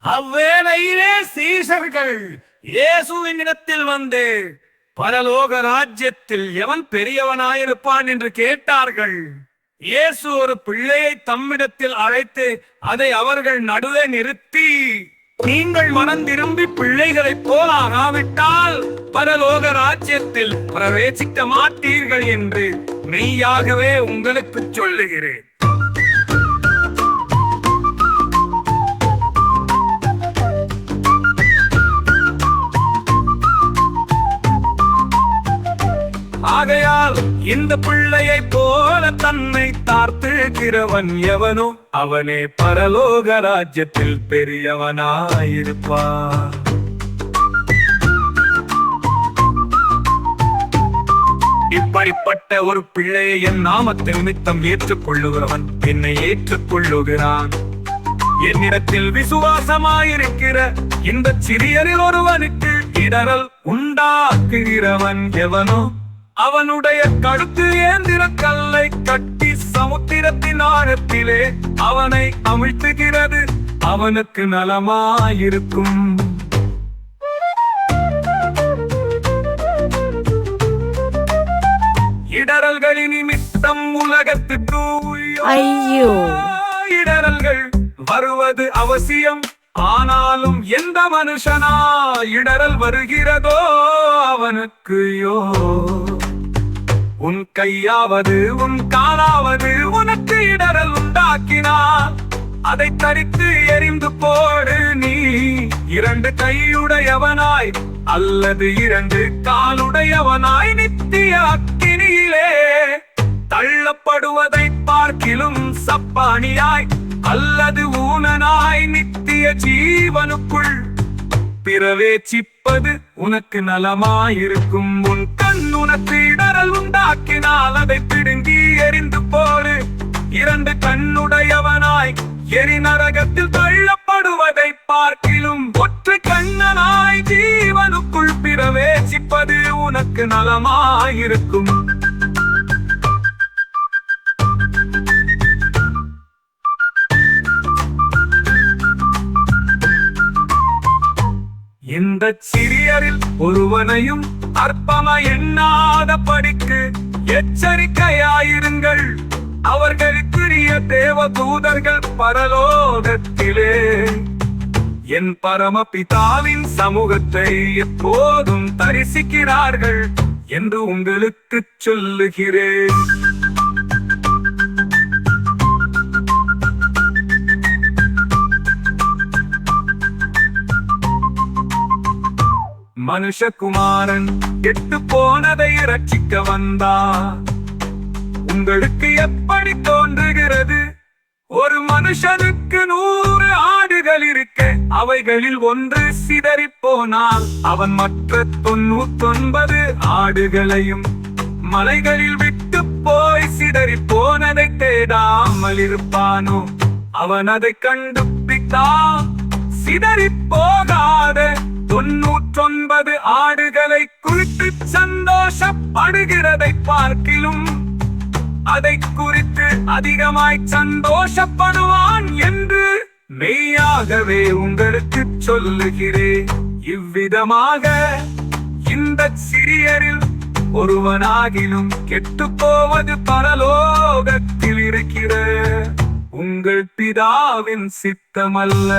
அவ்வேளையிலே சீஷர்கள் இயேசுவினிடத்தில் வந்து, பரலோக ராஜ்யத்தில் எவன் பெரியவனாயிருப்பான் என்று கேட்டார்கள். இயேசு ஒரு பிள்ளையை தம்மிடத்தில் அழைத்து அதை அவர்கள் நடுவே நிறுத்தி, நீங்கள் மனம் திரும்பி பிள்ளைகளைப் போல ஆகாவிட்டால் பரலோக ராஜ்யத்தில் பிரவேசிக்க மாட்டீர்கள் என்று மெய்யாகவே உங்களுக்கு சொல்லுகிறேன். ஆகையால் இந்த பிள்ளையை போல தன்னை தாழ்த்துகிறவன் எவனோ அவனே பரலோக ராஜ்யத்தில் பெரியவனாயிருப்பான். இப்படிப்பட்ட ஒரு பிள்ளையை என் நாமத்தின் நிமித்தம் ஏற்றுக்கொள்ளுகிறவன் என்னை ஏற்றுக்கொள்ளுகிறான். என்னிடத்தில் விசுவாசமாயிருக்கிற இந்த சிறியரில் ஒருவனுக்கு இடரல் உண்டாக்குகிறவன் எவனோ அவனுடைய கழுத்து ஏந்திர கல்லை கட்டி சமுத்திரத்தின் ஆழத்திலே அவனை அமிழ்த்துகிறது அவனுக்கு நலமாயிருக்கும். இடரல்களின் நிமித்தம் உலகத்துக்கு இடரல்கள் வருவது அவசியம். ஆனாலும் எந்த மனுஷனா இடரல் வருகிறதோ அவனுக்கு உன் கையாவது உன் காலாவது உனக்கு இடரல் உண்டாக்கினார், அதை தரித்து எரிந்து போடு. நீ இரண்டு கையுடையவனாய் அல்லது இரண்டு காலுடையவனாய் நித்திய அக்கினியிலே தள்ளப்படுவதை பார்க்கிலும் சப்பானியாய் அல்லது ஊனனாய் நித்திய ஜீவனுக்குள் பிரவேசிப்பது உனக்கு நலமாயிருக்கும். உன் கண் உனக்கு இடரல் உண்டாக்கினால் அதை பிடுங்கி எரிந்து போடு. இரண்டு கண்ணுடையவனாய் எரி நரகத்தில் தள்ளப்படுவதை பார்க்கிலும் ஒற்றை கண்ணனாய் ஜீவனுக்குள் பிரவேசிப்பது உனக்கு நலமாயிருக்கும். இந்த சிறியரில் ஒருவனையும் அற்பமா எண்ணாத படிக்கு எச்சரிக்கையாயிருங்கள். அவர்களுக்குரிய தேவதூதர்கள் பரலோகத்திலே என் பரமபிதாவின் சமூகத்தை எப்போதும் தரிசிக்கிறார்கள் என்று உங்களுக்கு சொல்லுகிறேன். மனுஷகுமாரன் கெட்டு போனதை ரட்சிக்க வந்தார். உங்களுக்கு எப்படி தோன்றுகிறது? ஒரு மனுஷனுக்கு 100 ஆடுகள் இருக்க அவைகளில் ஒன்று சிதறி போனால் அவன் மற்ற 99 ஆடுகளையும் மலைகளில் விட்டு போய் சிதறி போனதை தேடாமல் இருப்பானோ? அவன் அதை கண்டுபிடித்தான். சிதறி போகாத 99 ஆடுகளை குறித்து சந்தோஷப்படுகிறதை பார்க்கிலும் அதை குறித்து அதிகமாய் சந்தோஷப்படுவான் என்று மெய்யாகவே உங்களுக்கு சொல்லுகிறேன். இவ்விதமாக இந்த சிறியரில் ஒருவனாகிலும் கெட்டு போவது பரலோகத்தில் இருக்கிற உங்கள் பிதாவின் சித்தமல்ல.